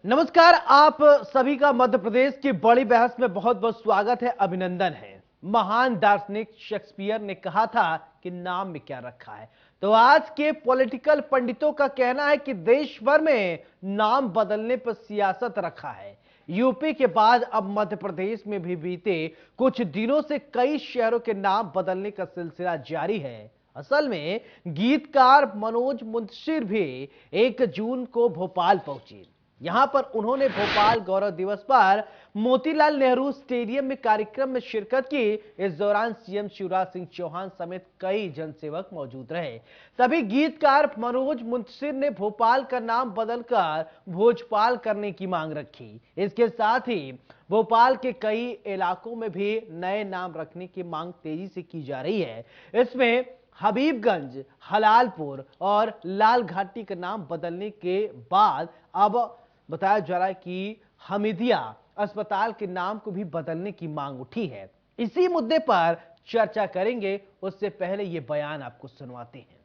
नमस्कार, आप सभी का मध्य प्रदेश की बड़ी बहस में बहुत बहुत स्वागत है, अभिनंदन है। महान दार्शनिक शेक्सपियर ने कहा था कि नाम में क्या रखा है। तो आज के पॉलिटिकल पंडितों का कहना है कि देश भर में नाम बदलने पर सियासत रखा है। यूपी के बाद अब मध्य प्रदेश में भी बीते कुछ दिनों से कई शहरों के नाम बदलने का सिलसिला जारी है। असल में गीतकार मनोज मुंतशिर भी 1 जून को भोपाल पहुंचे। यहां पर उन्होंने भोपाल गौरव दिवस पर मोतीलाल नेहरू स्टेडियम में कार्यक्रम में शिरकत की। इस दौरान सीएम शिवराज सिंह चौहान समेत कई जनसेवक मौजूद रहे। तभी गीतकार मनोज मुंतशिर ने भोपाल का नाम बदलकर भोजपाल करने की मांग रखी। इसके साथ ही भोपाल के कई इलाकों में भी नए नाम रखने की मांग तेजी से की जा रही है। इसमें हबीबगंज, हलालपुर और लाल घाटी का नाम बदलने के बाद अब बताया जा रहा है कि हमीदिया अस्पताल के नाम को भी बदलने की मांग उठी है। इसी मुद्दे पर चर्चा करेंगे, उससे पहले यह बयान आपको सुनवाते हैं।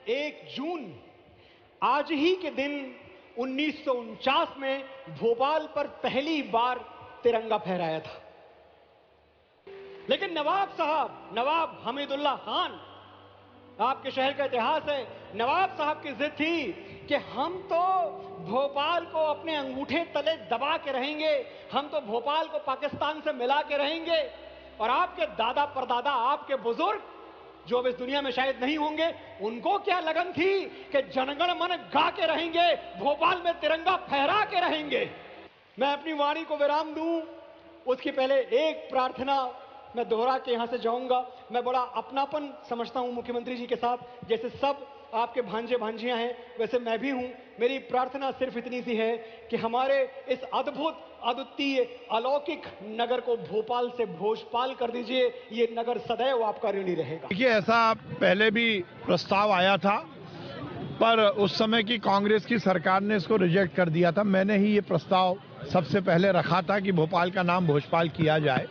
1 जून आज ही के दिन 1949 में भोपाल पर पहली बार तिरंगा फहराया था। लेकिन नवाब साहब, नवाब हमीदुल्लाह खान, आपके शहर का इतिहास है, नवाब साहब की जिद थी कि हम तो भोपाल को अपने अंगूठे तले दबा के रहेंगे, हम तो भोपाल को पाकिस्तान से मिला के रहेंगे। और आपके दादा परदादा, आपके बुजुर्ग जो अब इस दुनिया में शायद नहीं होंगे, उनको क्या लगन थी कि जनगण मन गा के रहेंगे, भोपाल में तिरंगा फहरा के रहेंगे। मैं अपनी वाणी को विराम दूं, उसकी पहले एक प्रार्थना मैं दोहरा के यहां से जाऊंगा। मैं बड़ा अपनापन समझता हूं मुख्यमंत्री जी के साथ, जैसे सब आपके भांजे भांजियां हैं वैसे मैं भी हूं। मेरी प्रार्थना सिर्फ इतनी सी है कि हमारे इस अद्भुत, अद्वितीय, अलौकिक नगर को भोपाल से भोजपाल कर दीजिए। ये नगर सदैव आपका ऋणी रहेगा। देखिए, ऐसा पहले भी प्रस्ताव आया था, पर उस समय की कांग्रेस की सरकार ने इसको रिजेक्ट कर दिया था। मैंने ही ये प्रस्ताव सबसे पहले रखा था कि भोपाल का नाम भोजपाल किया जाए,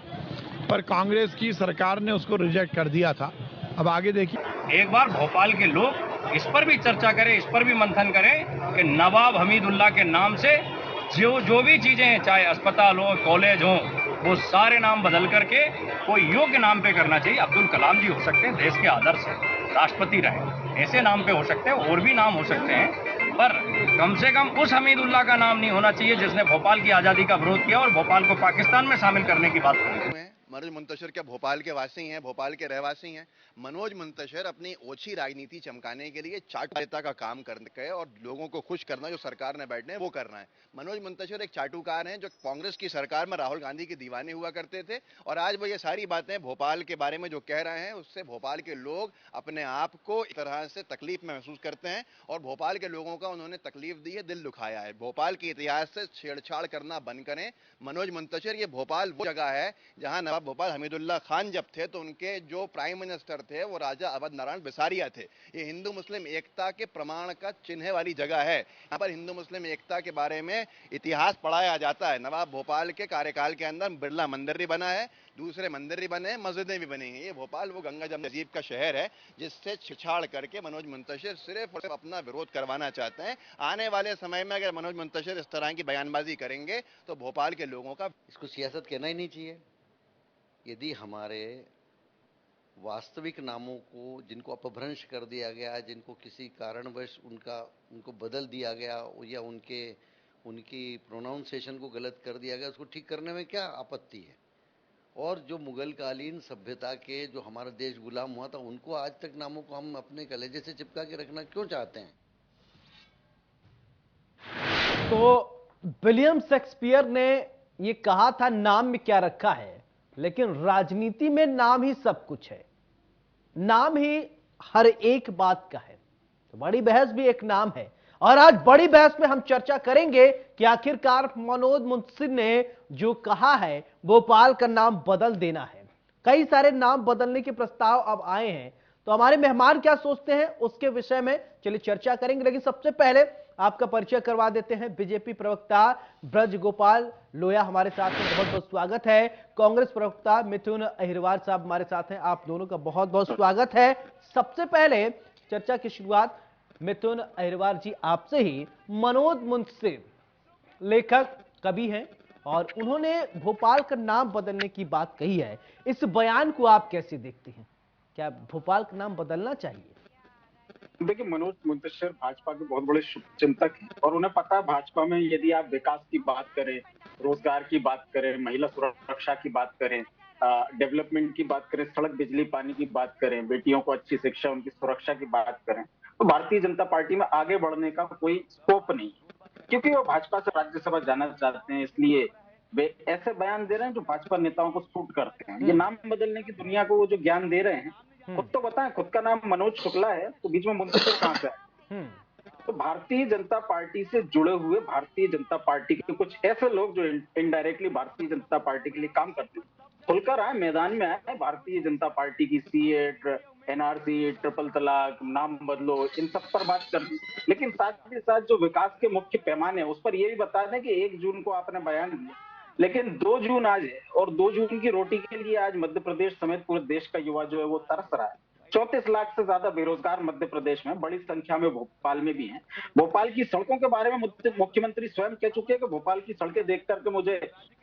पर कांग्रेस की सरकार ने उसको रिजेक्ट कर दिया था। अब आगे देखिए, एक बार भोपाल के लोग इस पर भी चर्चा करें, इस पर भी मंथन करें कि नवाब हमीदुल्लाह के नाम से जो भी चीजें हैं, चाहे अस्पताल हो, कॉलेज हो, वो सारे नाम बदल करके कोई योग्य नाम पे करना चाहिए। अब्दुल कलाम जी हो सकते हैं, देश के आदर्श राष्ट्रपति रहे, ऐसे नाम पे हो सकते हैं, और भी नाम हो सकते हैं, पर कम से कम उस हमीदुल्लाह का नाम नहीं होना चाहिए जिसने भोपाल की आजादी का विरोध किया और भोपाल को पाकिस्तान में शामिल करने की बात करी। मनोज मुंतशिर क्या भोपाल के वासी हैं, भोपाल के रहवासी हैं। मनोज मुंतशिर अपनी ओछी राजनीति चमकाने के लिए चाटुकारिता का काम करके और लोगों को खुश करना जो सरकार ने बैठने वो करना है। मनोज मुंतशिर एक चाटुकार हैं जो कांग्रेस की सरकार में राहुल गांधी के दीवाने हुआ करते थे, और आज वो ये सारी बातें भोपाल के बारे में जो कह रहे हैं उससे भोपाल के लोग अपने आप को इस तरह से तकलीफ में महसूस करते हैं, और भोपाल के लोगों का उन्होंने तकलीफ दी है, दिल दुखाया है। भोपाल के इतिहास से छेड़छाड़ करना बंद करें। मनोज मुंतशिर, ये भोपाल वो जगह है जहां नवाब भोपाल हमीदुल्लाह खान जब थे तो उनके जो प्राइम मिनिस्टर थे वो राजा अवध नारायण बिसारिया थे। ये हिंदू मुस्लिम एकता के प्रमाण का चिन्ह वाली जगह है। यहाँ पर हिंदू मुस्लिम एकता के बारे में इतिहास पढ़ाया जाता है। नवाब भोपाल के कार्यकाल के अंदर बिरला मंदिर भी बना है, दूसरे मंदिर भी बने हैं, मस्जिदें भी बनी हैं। ये भोपाल वो गंगा जमुना तहजीब का शहर है जिससे छेड़छाड़ करके मनोज मुंतशिर सिर्फ और सिर्फ अपना विरोध करवाना चाहते हैं। आने वाले समय में अगर मनोज मुंतशिर इस तरह की बयानबाजी करेंगे तो भोपाल के लोगों का इसको सियासत कहना ही नहीं चाहिए। यदि हमारे वास्तविक नामों को जिनको अपभ्रंश कर दिया गया, जिनको किसी कारणवश उनको बदल दिया गया या उनकी प्रोनाउंसिएशन को गलत कर दिया गया, उसको ठीक करने में क्या आपत्ति है। और जो मुगल कालीन सभ्यता के जो हमारा देश गुलाम हुआ था, उनको आज तक नामों को हम अपने कलेजे से चिपका के रखना क्यों चाहते हैं। तो विलियम शेक्सपियर ने यह कहा था नाम में क्या रखा है, लेकिन राजनीति में नाम ही सब कुछ है, नाम ही हर एक बात का है। तो बड़ी बहस भी एक नाम है, और आज बड़ी बहस में हम चर्चा करेंगे कि आखिरकार मनोज मुंतशिर ने जो कहा है भोपाल का नाम बदल देना है। कई सारे नाम बदलने के प्रस्ताव अब आए हैं, तो हमारे मेहमान क्या सोचते हैं उसके विषय में चलिए चर्चा करेंगे। लेकिन सबसे पहले आपका परिचय करवा देते हैं। बीजेपी प्रवक्ता ब्रज गोपाल लोया हमारे साथ हैं, बहुत बहुत स्वागत है। कांग्रेस प्रवक्ता मिथुन अहिरवार साहब हमारे साथ हैं, आप दोनों का बहुत बहुत स्वागत है। सबसे पहले चर्चा की शुरुआत मिथुन अहिरवार जी, आपसे ही मनोज मुंतशिर लेखक कवि हैं और उन्होंने भोपाल का नाम बदलने की बात कही है। इस बयान को आप कैसे देखते हैं? क्या भोपाल का नाम बदलना चाहिए? देखिए, मनोज मुंतशिर भाजपा के बहुत बड़े शुभचिंतक हैं और उन्हें पता है भाजपा में यदि आप विकास की बात करें, रोजगार की बात करें, महिला सुरक्षा की बात करें, डेवलपमेंट की बात करें, सड़क बिजली पानी की बात करें, बेटियों को अच्छी शिक्षा उनकी सुरक्षा की बात करें, तो भारतीय जनता पार्टी में आगे बढ़ने का कोई स्कोप नहीं है, क्योंकि वो भाजपा से राज्यसभा जाना चाहते हैं। इसलिए वे ऐसे बयान दे रहे हैं जो भाजपा नेताओं को सूट करते हैं। ये नाम बदलने की दुनिया को वो जो ज्ञान दे रहे हैं, खुद तो बताएं, खुद का नाम मनोज शुक्ला है तो बीच में मुंतशिर कहां से है? तो भारतीय जनता पार्टी से जुड़े हुए भारतीय जनता पार्टी के कुछ ऐसे लोग जो इनडायरेक्टली भारतीय जनता पार्टी के लिए काम करते हैं, खुलकर आए, मैदान में आए, भारतीय जनता पार्टी की सीएट, एनआरसी, ट्रिपल तलाक, नाम बदलो, इन सब पर बात कर दी। लेकिन साथ ही साथ जो विकास के मुख्य पैमाने हैं उस पर यह भी बता दें कि 1 जून को आपने बयान दिया, लेकिन 2 जून आज है और 2 जून की रोटी के लिए आज मध्य प्रदेश समेत पूरे देश का युवा जो है वो तरस रहा है। 34 लाख से ज्यादा बेरोजगार मध्य प्रदेश में, बड़ी संख्या में भोपाल में भी हैं। भोपाल की सड़कों के बारे में मुख्यमंत्री स्वयं कह चुके हैं कि भोपाल की सड़कें देख करके मुझे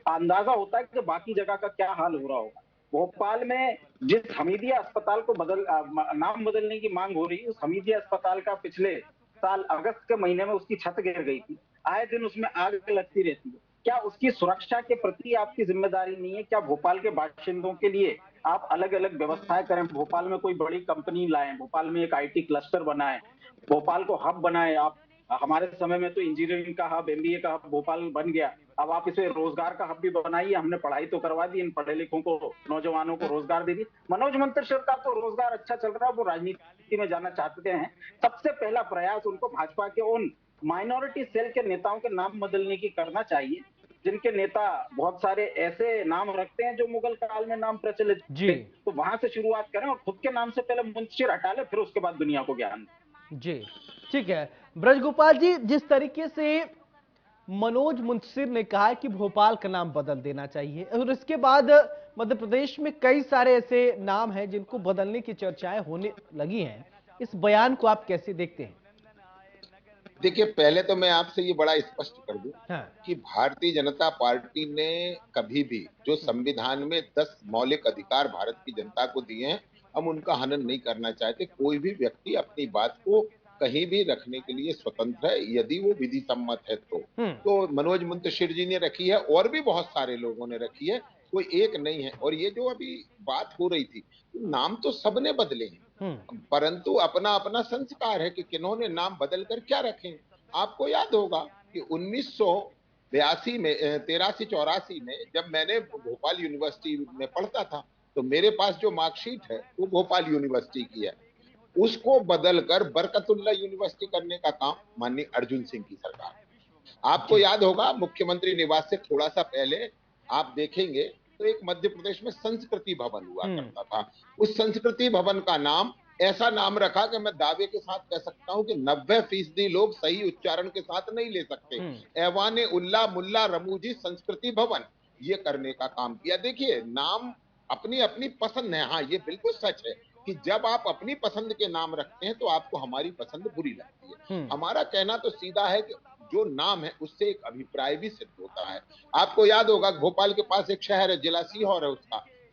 अंदाजा होता है कि बाकी जगह का क्या हाल हो रहा होगा। भोपाल में जिस हमीदिया अस्पताल को नाम बदलने की मांग हो रही है, उस हमीदिया अस्पताल का पिछले साल अगस्त के महीने में उसकी छत गिर गई थी। आए दिन उसमें आग लगती रहती है। क्या उसकी सुरक्षा के प्रति आपकी जिम्मेदारी नहीं है? क्या भोपाल के बाशिंदों के लिए आप अलग अलग व्यवस्थाएं करें? भोपाल में कोई बड़ी कंपनी लाएं, भोपाल में एक आईटी क्लस्टर बनाएं, भोपाल को हब बनाएं। आप, हमारे समय में तो इंजीनियरिंग का हब, एमबीए का हब भोपाल बन गया, अब आप इसे रोजगार का हब भी बनाइए। हमने पढ़ाई तो करवा दी, इन पढ़े लिखों को, नौजवानों को रोजगार दे दी। मनोज मुंतशिर का तो रोजगार अच्छा चल रहा है, वो राजनीति में जाना चाहते हैं। सबसे पहला प्रयास उनको भाजपा के उन माइनॉरिटी सेल के नेताओं के नाम बदलने की करना चाहिए, जिनके नेता बहुत सारे ऐसे नाम रखते हैं जो मुगल काल में नाम प्रचलित थे। तो वहां से शुरुआत करें और खुद के नाम से पहले मुंतशिर हटा ले, फिर उसके बाद दुनिया को ज्ञान। जी ठीक है। ब्रजगोपाल जी, जिस तरीके से मनोज मुंतशिर ने कहा कि भोपाल का नाम बदल देना चाहिए और इसके बाद मध्य प्रदेश में कई सारे ऐसे नाम हैं जिनको बदलने की चर्चाएं होने लगी हैं, इस बयान को आप कैसे देखते हैं? देखिए, पहले तो मैं आपसे ये बड़ा स्पष्ट कर दूं कि भारतीय जनता पार्टी ने कभी भी जो संविधान में 10 मौलिक अधिकार भारत की जनता को दिए हैं, हम उनका हनन नहीं करना चाहते। कोई भी व्यक्ति अपनी बात को कहीं भी रखने के लिए स्वतंत्र है, यदि वो विधि सम्मत है तो मनोज मुंतशिर जी ने रखी है और भी बहुत सारे लोगों ने रखी है, कोई एक नहीं है। और ये जो अभी बात हो रही थी, नाम तो सबने बदले हैं, परंतु अपना अपना संस्कार है कि किन्होंने नाम बदल कर क्या रखे। आपको याद होगा कि 1982 में 83-84 में जब मैंने भोपाल यूनिवर्सिटी में पढ़ता था, तो मेरे पास जो मार्कशीट है वो भोपाल यूनिवर्सिटी की है। उसको बदलकर बरकतुल्लाह यूनिवर्सिटी करने का काम माननीय अर्जुन सिंह की सरकार। आपको याद होगा, मुख्यमंत्री निवास से थोड़ा सा पहले आप देखेंगे तो एक मध्य प्रदेश में संस्कृति भवन हुआ करता था। उस संस्कृति भवन का नाम ऐसा नाम रखा कि मैं दावे के साथ कह सकता हूं कि 90% लोग सही उच्चारण के साथ नहीं ले सकते। ऐवाने उल्ला मुल्ला रमूजी संस्कृति भवन, ये करने का काम किया। देखिए, नाम अपनी अपनी पसंद है। हाँ, ये बिल्कुल सच है कि जब आप अपनी पसंद के नाम रखते हैं तो आपको हमारी पसंद बुरी लगती है। हमारा कहना तो सीधा है कि जो नाम है उससे एक अभिप्राय भी सिद्ध होता है। आपको याद होगा, भोपाल के पास एक शहर है, जिला सीहोर है,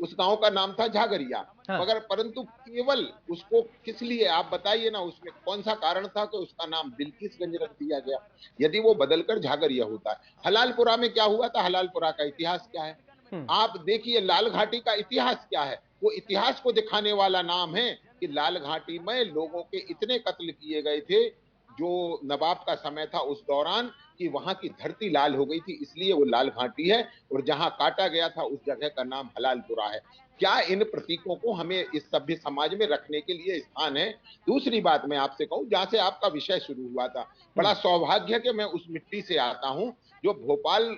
उस गांव का नाम था झागरिया। मगर परंतु केवल उसको किस लिए, आप बताइए ना, उसमें कौन सा कारण था कि उसका नाम बिल्किसगंज रख दिया गया, यदि वो बदलकर झागरिया होता है। हलालपुरा में क्या हुआ था, हलालपुरा का इतिहास क्या है? आप देखिए, लाल घाटी का इतिहास क्या है। वो इतिहास को दिखाने वाला नाम है कि लाल घाटी में लोगों के इतने कत्ल किए गए थे जो नवाब का समय था उस दौरान, कि वहां की धरती लाल हो गई थी, इसलिए वो लाल घाटी है। और जहां काटा गया था उस जगह का नाम हलालपुरा है। क्या इन प्रतीकों को हमें इस सभ्य समाज में रखने के लिए स्थान है? दूसरी बात मैं आपसे कहूं, जहां से आपका विषय शुरू हुआ था, बड़ा सौभाग्य है कि मैं उस मिट्टी से आता हूं जो भोपाल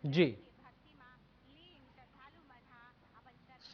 जी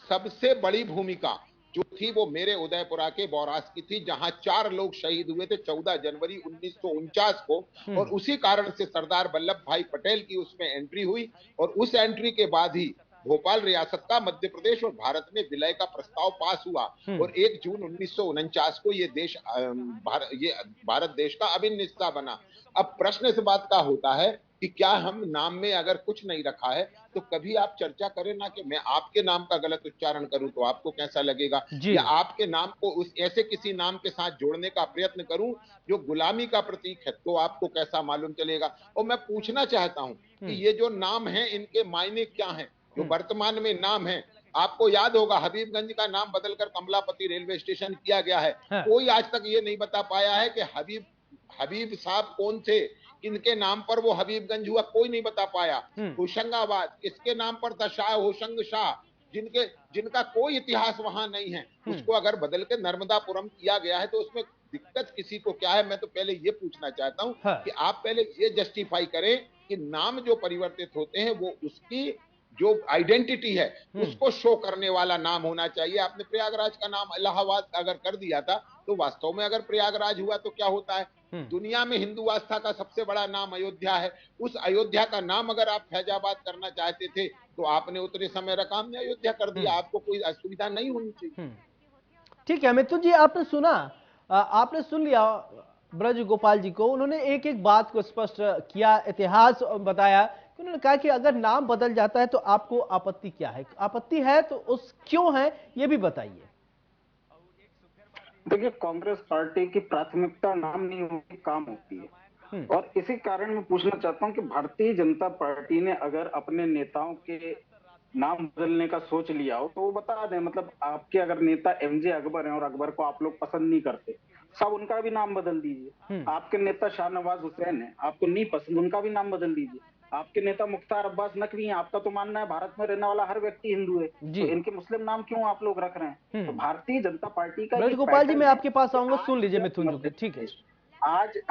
सबसे बड़ी भूमिका जो थी वो मेरे उदयपुरा के बौरास की थी, जहां 4 लोग शहीद हुए थे 14 जनवरी 1949 को। और उसी कारण से सरदार वल्लभ भाई पटेल की उसमें एंट्री हुई और उस एंट्री के बाद ही भोपाल रियासत का मध्य प्रदेश और भारत में विलय का प्रस्ताव पास हुआ और 1 जून 1949 को ये देश भारत देश का अभिन्न हिस्सा बना। अब प्रश्न इस बात का होता है कि क्या हम नाम में अगर कुछ नहीं रखा है तो कभी आप चर्चा करें ना कि मैं आपके नाम का गलत उच्चारण करूं तो आपको कैसा लगेगा, या आपके नाम को उस ऐसे किसी नाम के साथ जोड़ने का प्रयत्न करूं जो गुलामी का प्रतीक है तो आपको कैसा मालूम चलेगा। और मैं पूछना चाहता हूं कि ये जो नाम है इनके मायने क्या हैं, जो वर्तमान में नाम है। आपको याद होगा हबीबगंज का नाम बदलकर कमलापति रेलवे स्टेशन किया गया है। कोई आज तक ये नहीं बता पाया है कि हबीब साहब कौन थे, इनके नाम पर वो हबीबगंज हुआ, कोई नहीं बता पाया। होशंगाबाद किसके नाम पर था, शाह होशंग शाह, जिनका कोई इतिहास वहां नहीं है, उसको अगर बदल के नर्मदापुरम किया गया है तो उसमें दिक्कत किसी को क्या है। मैं तो पहले ये पूछना चाहता हूं कि आप पहले ये जस्टिफाई करें कि नाम जो परिवर्तित होते हैं वो उसकी जो आइडेंटिटी है उसको शो करने वाला नाम होना चाहिए। आपने प्रयागराज का नाम इलाहाबाद अगर कर दिया था तो वास्तव में अगर प्रयागराज हुआ तो क्या होता है। दुनिया में हिंदू आस्था का सबसे बड़ा नाम अयोध्या है, उस अयोध्या का नाम अगर आप फैजाबाद करना चाहते थे तो आपने उतने समय रखा, हमने अयोध्या कर दिया। आपको कोई असुविधा नहीं होनी चाहिए। ठीक है मिथुन जी, आपने सुना, आपने सुन लिया ब्रज गोपाल जी को। उन्होंने एक एक बात को स्पष्ट किया, इतिहास बताया। उन्होंने कहा कि अगर नाम बदल जाता है तो आपको आपत्ति क्या है, आपत्ति है तो उस क्यों है ये भी बताइए। देखिए, कांग्रेस पार्टी की प्राथमिकता नाम नहीं होती, काम होती है। और इसी कारण मैं पूछना चाहता हूं कि भारतीय जनता पार्टी ने अगर अपने नेताओं के नाम बदलने का सोच लिया हो तो वो बता दें। मतलब आपके अगर नेता एमजे अकबर हैं और अकबर को आप लोग पसंद नहीं करते, सब उनका भी नाम बदल दीजिए। आपके नेता शाहनवाज हुसैन है, आपको नहीं पसंद, उनका भी नाम बदल दीजिए। आपके नेता मुख्तार अब्बास नकवी हैं, आपका तो मानना है भारत में रहने वाला हर व्यक्ति हिंदू है, तो इनके मुस्लिम नाम क्यों आप लोग रख रहे हैं। तो भारतीय जनता पार्टी का ब्रज गोपाल जी मैं आपके पास आऊंगा, सुन लीजिए मिथुन जी। ठीक है,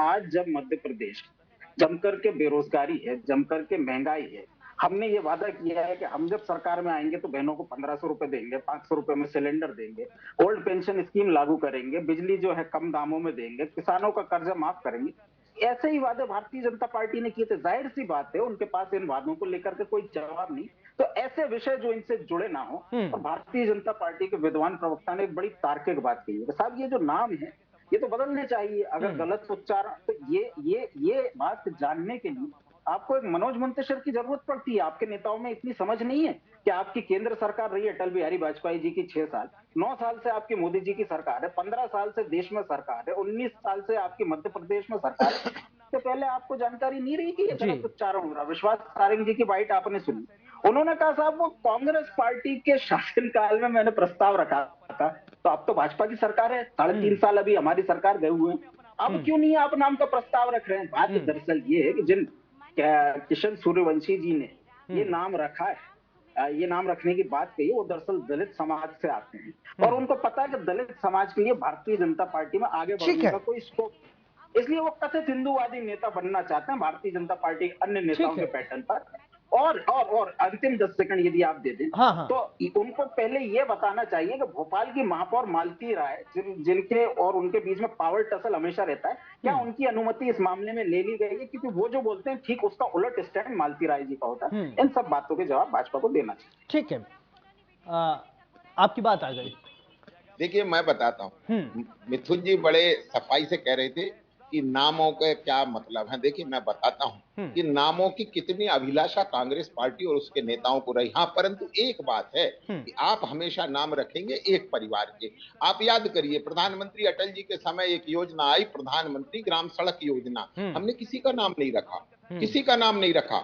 आज जब मध्य प्रदेश जमकर के बेरोजगारी है, जमकर के महंगाई है, हमने ये वादा किया है कि हम जब सरकार में आएंगे तो बहनों को 1500 रुपए देंगे, 500 रुपए में सिलेंडर देंगे, ओल्ड पेंशन स्कीम लागू करेंगे, बिजली जो है कम दामों में देंगे, किसानों का कर्जा माफ करेंगे। ऐसे ही वादे भारतीय जनता पार्टी ने किए थे। जाहिर सी बात है उनके पास इन वादों को लेकर के कोई जवाब नहीं, तो ऐसे विषय जो इनसे जुड़े ना हो। और भारतीय जनता पार्टी के विद्वान प्रवक्ता ने एक बड़ी तार्किक बात कही है, साहब ये जो नाम है ये तो बदलने चाहिए अगर गलत उच्चारण। तो ये बात जानने के लिए आपको एक मनोज मुंतशिर की जरूरत पड़ती है। आपके नेताओं में इतनी समझ नहीं है कि आपकी केंद्र सरकार रही अटल बिहारी वाजपेयी जी की 6 साल, 9 साल से आपकी मोदी जी की सरकार है, 15 साल से देश में सरकार है, 19 साल से आपकी मध्य प्रदेश में सरकार है। तो पहले आपको जानकारी नहीं रही कि ये गलत उच्चारण हो रहा। विश्वास सारंग जी की बाइट आपने सुनी, उन्होंने कहा साहब वो कांग्रेस पार्टी के शासनकाल में मैंने प्रस्ताव रखा था, तो अब तो भाजपा की सरकार है, 3.5 साल अभी हमारी सरकार गए हुए हैं, अब क्यों नहीं आप नाम का प्रस्ताव रख रहे हैं। बात दरअसल ये है कि जिन किशन सूर्यवंशी जी ने ये नाम रखा है, ये नाम रखने की बात कही, वो दरअसल दलित समाज से आते हैं और उनको पता है कि दलित समाज के लिए भारतीय जनता पार्टी में आगे बढ़ने का कोई स्कोप, इसलिए वो कथित हिंदूवादी नेता बनना चाहते हैं भारतीय जनता पार्टी के अन्य नेताओं के पैटर्न पर। और अंतिम 10 सेकंड यदि आप दे दें तो उनको पहले ये बताना चाहिए कि भोपाल की महापौर मालती राय जिनके और उनके बीच में पावर टसल हमेशा रहता है, क्या उनकी अनुमति इस मामले में ले ली गई है, क्योंकि वो जो बोलते हैं ठीक उसका उलट स्टैंड मालती राय जी का होता है। इन सब बातों के जवाब भाजपा को देना चाहिए। ठीक है, आपकी बात आ गई। देखिए मैं बताता हूँ, मिथुन जी बड़े सफाई से कह रहे थे कि नामों के क्या मतलब है। देखिए मैं बताता हूं कि नामों की कितनी अभिलाषा कांग्रेस पार्टी और उसके नेताओं को रही। हाँ, परंतु एक बात है कि आप हमेशा नाम रखेंगे एक परिवार के। आप याद करिए प्रधानमंत्री अटल जी के समय एक योजना आई, प्रधानमंत्री ग्राम सड़क योजना, हमने किसी का नाम नहीं रखा, किसी का नाम नहीं रखा।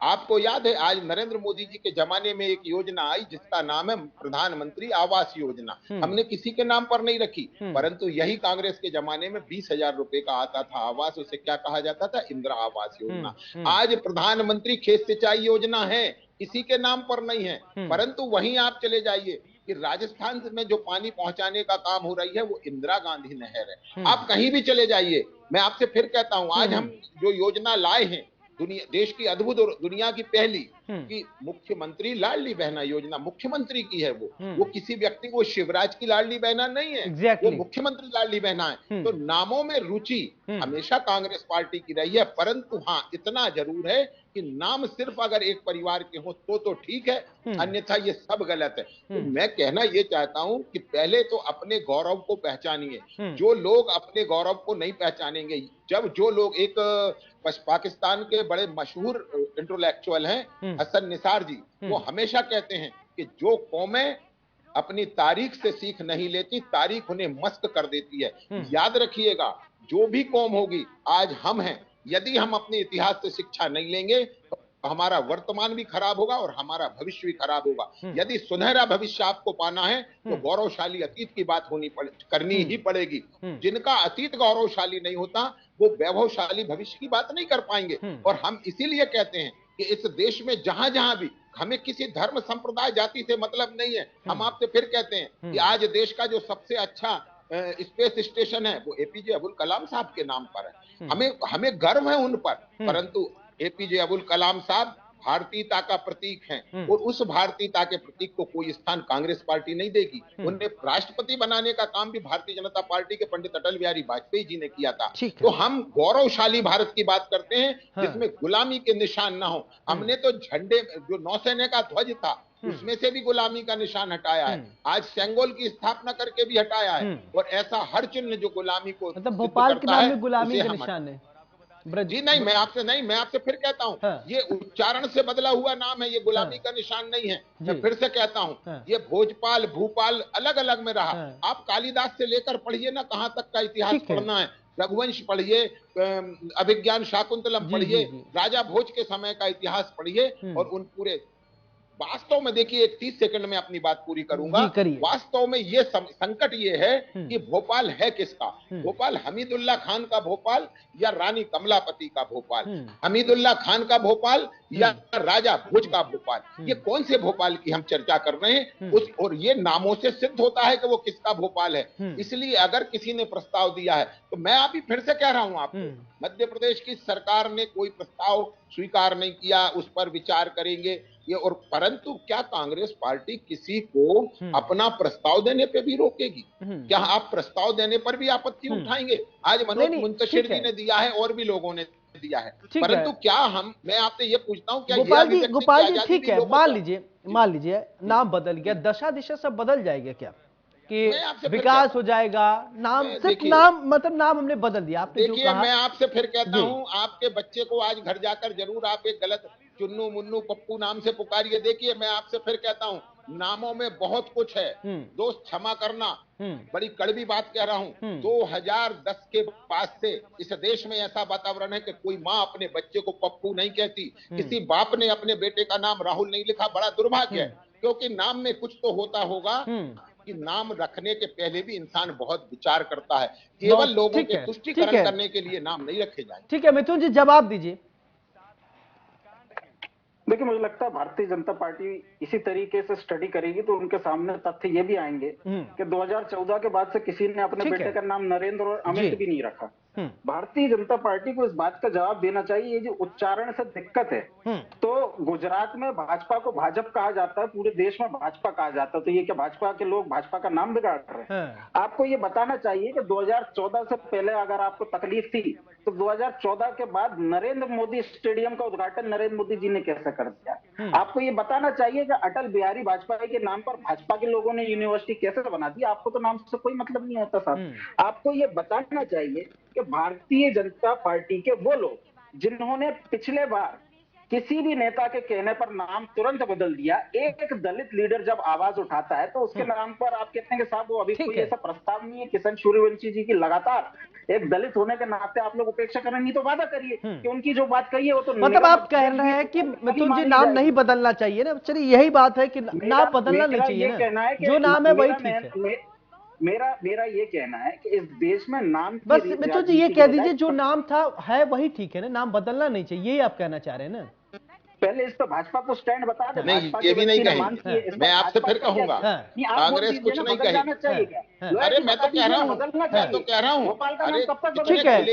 आपको याद है आज नरेंद्र मोदी जी के जमाने में एक योजना आई जिसका नाम है प्रधानमंत्री आवास योजना, हमने किसी के नाम पर नहीं रखी। परंतु यही कांग्रेस के जमाने में 20,000 रुपए का आता था आवास, उसे क्या कहा जाता था, इंदिरा आवास योजना। आज प्रधानमंत्री खेत सिंचाई योजना है, किसी के नाम पर नहीं है। परंतु वहीं आप चले जाइए कि राजस्थान में जो पानी पहुंचाने का काम हो रही है वो इंदिरा गांधी नहर है। आप कहीं भी चले जाइए, मैं आपसे फिर कहता हूं आज हम जो योजना लाए हैं, देश की अद्भुत और दुनिया की पहली, कि मुख्यमंत्री लाडली बहना योजना मुख्यमंत्री की है, वो किसी व्यक्ति को शिवराज की लाडली बहना नहीं है, वो मुख्यमंत्री लाडली बहना है। तो नामों में रुचि हमेशा कांग्रेस पार्टी की रही है, परंतु हाँ इतना जरूर है कि नाम सिर्फ अगर एक परिवार के हो तो ठीक है, अन्यथा ये सब गलत है। तो मैं कहना ये चाहता हूं कि पहले तो अपने गौरव को पहचानिए। जो लोग अपने गौरव को नहीं पहचानेंगे, जब जो लोग एक पाकिस्तान के बड़े मशहूर इंटेलेक्चुअल हैं हसन निसार जी, वो हमेशा कहते हैं कि जो कौमें अपनी तारीख से सीख नहीं लेती, तारीख उन्हें मस्क कर देती है। याद रखिएगा, जो भी कौम होगी, आज हम हैं, यदि हम अपने इतिहास से शिक्षा नहीं लेंगे तो हमारा वर्तमान भी खराब होगा और हमारा भविष्य भी खराब होगा। यदि सुनहरा भविष्य आपको पाना है तो गौरवशाली अतीत की बात करनी ही पड़ेगी। जिनका अतीत गौरवशाली नहीं होता वो वैभवशाली भविष्य की बात नहीं कर पाएंगे। और हम इसीलिए कहते हैं कि इस देश में जहां जहां भी, हमें किसी धर्म संप्रदाय जाति से मतलब नहीं है। हम आपसे फिर कहते हैं कि आज देश का जो सबसे अच्छा स्पेस स्टेशन है वो एपीजे अब्दुल कलाम साहब के नाम पर है। हमें गर्व है उन पर, परंतु एपीजे अब्दुल कलाम साहब भारतीयता का प्रतीक हैं और उस भारतीयता के प्रतीक को कोई स्थान कांग्रेस पार्टी नहीं देगी। उन्हें राष्ट्रपति बनाने का काम भी भारतीय जनता पार्टी के पंडित अटल बिहारी वाजपेयी जी ने किया था। तो हम गौरवशाली भारत की बात करते हैं जिसमें गुलामी के निशान ना हो। हमने तो झंडे, जो नौसेना का ध्वज था उसमें से भी गुलामी का निशान हटाया है, आज सेंगोल की स्थापना करके भी हटाया है। और ऐसा हर चिन्ह जो गुलामी को, मतलब भोपाल के नाम में गुलामी का निशान है जी नहीं, मैं आपसे फिर कहता हूँ, ये उच्चारण से बदला हुआ नाम है, ये गुलामी का निशान नहीं है। मैं फिर से कहता हूँ, ये भोजपाल भूपाल अलग अलग में रहा। आप कालिदास से लेकर पढ़िए ना, कहाँ तक का इतिहास पढ़ना है, रघुवंश पढ़िए, अभिज्ञान शाकुंतलम पढ़िए, राजा भोज के समय का इतिहास पढ़िए और उन पूरे वास्तव में देखिए, एक 30 सेकंड में अपनी बात पूरी करूंगा। वास्तव में ये संकट ये है कि भोपाल है किसका? भोपाल हमीदुल्ला खान का भोपाल या रानी कमलापति का भोपाल? हमीदुल्ला खान का भोपाल या राजा भोज का भोपाल? ये कौन से भोपाल की हम चर्चा कर रहे हैं? और ये नामों से सिद्ध होता है कि वो किसका भोपाल है। इसलिए अगर किसी ने प्रस्ताव दिया है तो मैं अभी फिर से कह रहा हूं आपको, मध्य प्रदेश की सरकार ने कोई प्रस्ताव स्वीकार नहीं किया, उस पर विचार करेंगे ये। और परंतु क्या कांग्रेस पार्टी किसी को अपना प्रस्ताव देने पे भी रोकेगी? क्या आप प्रस्ताव देने पर भी आपत्ति उठाएंगे? आज मनोज मुंतशिर जी ने दिया है और भी लोगों ने दिया है, परंतु क्या मैं आपसे ये पूछता हूँ, क्या गोपाल जी ठीक है, मान लीजिए नाम बदल गया, दशा दिशा सब बदल जाएगा क्या? कि विकास हो जाएगा, नाम सिर्फ नाम, मतलब नाम हमने बदल दिया। आपने देखिए, मैं आपसे फिर कहता हूँ, आपके बच्चे को आज घर जाकर जरूर आप एक गलत चुन्नू मुन्नू पप्पू नाम से पुकारिए। देखिए, मैं आपसे फिर कहता हूँ, नामों में बहुत कुछ है। दोस्त क्षमा करना, बड़ी कड़वी बात कह रहा हूँ, 2010 के बाद से इस देश में ऐसा वातावरण है कि कोई माँ अपने बच्चे को पप्पू नहीं कहती, किसी बाप ने अपने बेटे का नाम राहुल नहीं लिखा। बड़ा दुर्भाग्य है, क्योंकि नाम में कुछ तो होता होगा कि नाम रखने के पहले भी इंसान बहुत विचार करता है। केवल लोगों के तुष्टीकरण करने के लिए नाम नहीं रखे जाए। ठीक है मिथुन जी, जवाब दीजिए। देखिए, मुझे लगता है भारतीय जनता पार्टी इसी तरीके से स्टडी करेगी तो उनके सामने तथ्य ये भी आएंगे कि 2014 के बाद से किसी ने अपने बेटे का नाम नरेंद्र और अमित भी नहीं रखा। भारतीय जनता पार्टी को इस बात का जवाब देना चाहिए। ये जो उच्चारण से दिक्कत है, तो गुजरात में भाजपा को भाजपा कहा जाता है, पूरे देश में भाजपा कहा जाता है, तो ये क्या भाजपा के लोग भाजपा का नाम बिगाड़ रहे हैं? आपको ये बताना चाहिए कि 2014 से पहले अगर आपको तकलीफ थी तो 2014 के बाद नरेंद्र मोदी स्टेडियम का उद्घाटन नरेंद्र मोदी जी ने कैसे कर दिया? आपको ये बताना चाहिए कि अटल बिहारी वाजपेयी के नाम पर भाजपा के लोगों ने यूनिवर्सिटी कैसे बना दी? आपको तो नाम से कोई मतलब नहीं होता साहब। आपको ये बताना चाहिए कि भारतीय जनता पार्टी के वो लोग जिन्होंने पिछले बार किसी भी नेता के कहने पर नाम तुरंत बदल दिया, एक दलित लीडर जब आवाज उठाता है तो उसके नाम पर आप कहते हैं कि साहब वो अभी कोई ऐसा प्रस्ताव नहीं है। किशन सूर्यवंशी जी की लगातार एक दलित होने के नाते आप लोग उपेक्षा करें, नहीं तो वादा करिए कि उनकी जो बात कही है वो तो, मतलब आप कह रहे हैं कि मिथुन जी नाम नहीं बदलना चाहिए ना? चलिए, यही बात है कि नाम बदलना नहीं चाहिए ना, जो नाम है वही ठीक है। मेरा ये कहना है कि इस देश में नाम, बस मिथुन जी ये कह दीजिए, जो नाम था है वही ठीक है ना, नाम बदलना नहीं चाहिए, यही आप कहना चाह रहे हैं ना? पहले इस पर भाजपा को स्टैंड बता दे। नहीं, ये भी नहीं कहेंगे। मैं आपसे फिर कहूंगा, कांग्रेस कुछ नहीं कहेगी। अरे मैं तो कह रहा हूँ, ठीक है।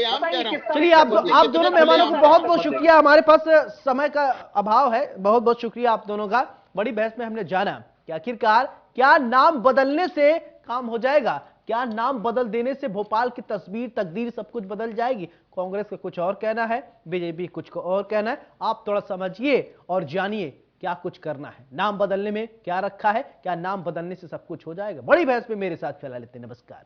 चलिए, आप दोनों मेहमानों को बहुत बहुत शुक्रिया। हमारे पास समय का अभाव है, बहुत बहुत शुक्रिया आप दोनों का। बड़ी बहस में हमने जाना कि आखिरकार क्या नाम बदलने से काम हो जाएगा, क्या नाम बदल देने से भोपाल की तस्वीर, तकदीर सब कुछ बदल जाएगी। कांग्रेस का कुछ और कहना है, बीजेपी कुछ को और कहना है। आप थोड़ा समझिए और जानिए क्या कुछ करना है। नाम बदलने में क्या रखा है, क्या नाम बदलने से सब कुछ हो जाएगा। बड़ी बहस में मेरे साथ फिलहाल इतने। नमस्कार।